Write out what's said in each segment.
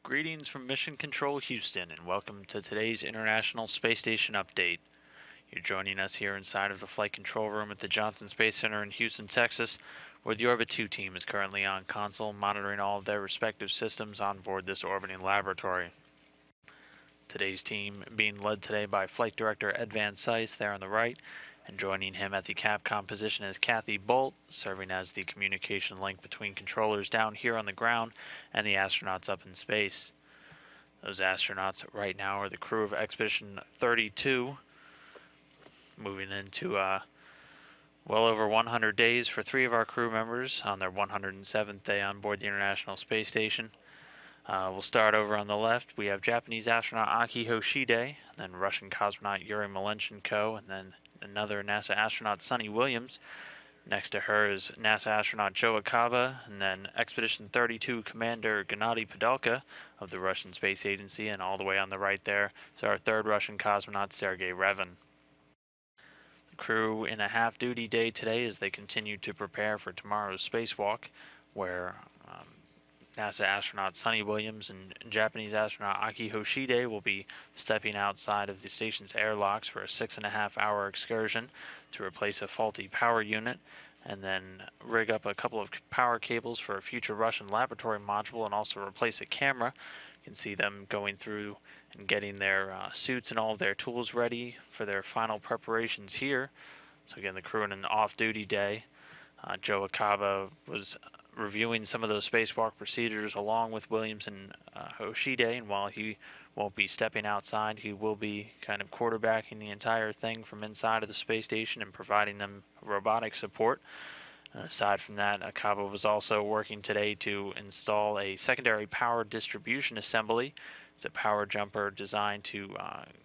Greetings from Mission Control Houston, and welcome to today's International Space Station update. You're joining us here inside of the flight control room at the Johnson Space Center in Houston, Texas, where the Orbit 2 team is currently on console monitoring all of their respective systems on board this orbiting laboratory. Today's team being led today by Flight Director Ed Van Cise there on the right, and joining him at the Capcom position is Kathy Bolt, serving as the communication link between controllers down here on the ground and the astronauts up in space. Those astronauts right now are the crew of Expedition 32, moving into well over 100 days for 3 of our crew members on their 107th day on board the International Space Station. We'll start over on the left. We have Japanese astronaut Aki Hoshide, then Russian cosmonaut Yuri Malenchenko, and then another NASA astronaut Sunny Williams. Next to her is NASA astronaut Joe Akaba, and then Expedition 32 Commander Gennady Padalka of the Russian Space Agency, and all the way on the right there is our third Russian cosmonaut Sergei Revin. The crew in a half-duty day today as they continue to prepare for tomorrow's spacewalk, where NASA astronaut Sunny Williams and Japanese astronaut Aki Hoshide will be stepping outside of the station's airlocks for a 6.5-hour excursion to replace a faulty power unit, and then rig up a couple of power cables for a future Russian laboratory module, and also replace a camera. You can see them going through and getting their suits and all of their tools ready for their final preparations here. So again, the crew in an off-duty day. Joe Akaba was reviewing some of those spacewalk procedures along with Williams and Hoshide, and while he won't be stepping outside, he will be kind of quarterbacking the entire thing from inside of the space station and providing them robotic support. Aside from that, Akaba was also working today to install a secondary power distribution assembly. It's a power jumper designed to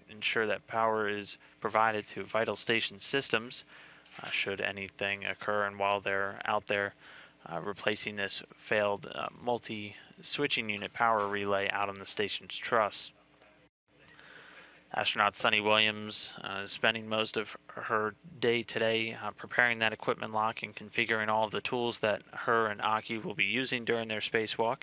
ensure that power is provided to vital station systems should anything occur, and while they're out there replacing this failed multi-switching unit power relay out on the station's truss. Astronaut Sunny Williams is spending most of her day today preparing that equipment lock and configuring all of the tools that her and Aki will be using during their spacewalk.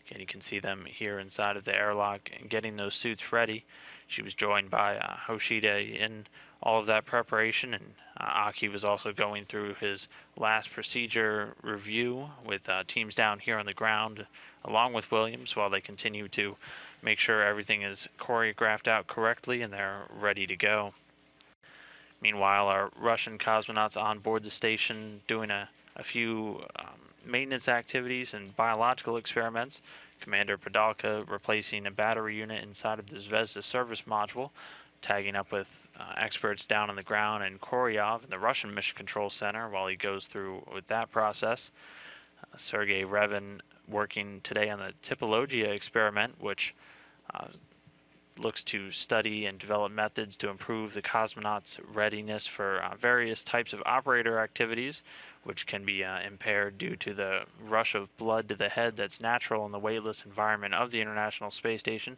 Again, you can see them here inside of the airlock and getting those suits ready. She was joined by Hoshide in all of that preparation, and Aki was also going through his last procedure review with teams down here on the ground along with Williams while they continue to make sure everything is choreographed out correctly and they're ready to go. Meanwhile, our Russian cosmonauts on board the station doing a few maintenance activities and biological experiments. Commander Padalka replacing a battery unit inside of the Zvezda service module, tagging up with experts down on the ground, and Koryov in the Russian Mission Control Center while he goes through with that process. Sergei Revin working today on the Typologia experiment, which looks to study and develop methods to improve the cosmonauts' readiness for various types of operator activities, which can be impaired due to the rush of blood to the head that's natural in the weightless environment of the International Space Station.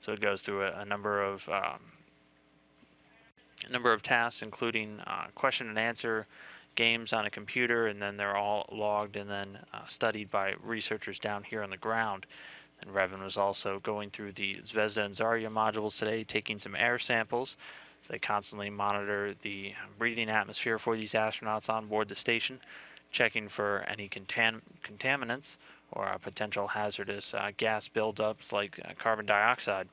So it goes through a number of tasks, including question and answer games on a computer, and then they're all logged and then studied by researchers down here on the ground. And Revin was also going through the Zvezda and Zarya modules today, taking some air samples. So they constantly monitor the breathing atmosphere for these astronauts on board the station, checking for any contaminants or potential hazardous gas buildups like carbon dioxide.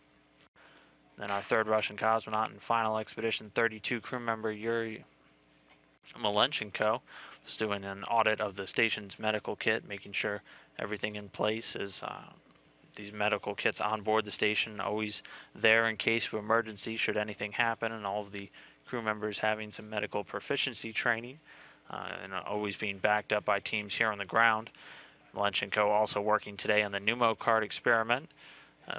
Then our third Russian cosmonaut and final Expedition 32 crew member Yuri Malenchenko was doing an audit of the station's medical kit, making sure everything in place is these medical kits on board the station, always there in case of emergency should anything happen, and all of the crew members having some medical proficiency training and always being backed up by teams here on the ground. Malenchenko also working today on the pneumocard experiment,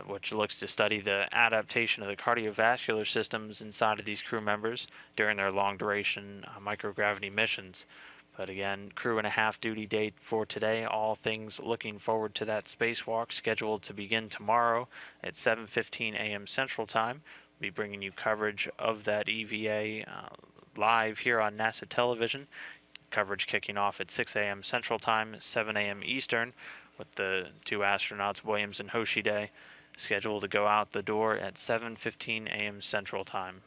which looks to study the adaptation of the cardiovascular systems inside of these crew members during their long-duration microgravity missions. But again, crew and a half duty date for today. All things looking forward to that spacewalk scheduled to begin tomorrow at 7:15 a.m. Central Time. We'll be bringing you coverage of that EVA live here on NASA television. Coverage kicking off at 6 a.m. Central Time, 7 a.m. Eastern, with the two astronauts, Williams and Hoshide, scheduled to go out the door at 7:15 a.m. Central Time.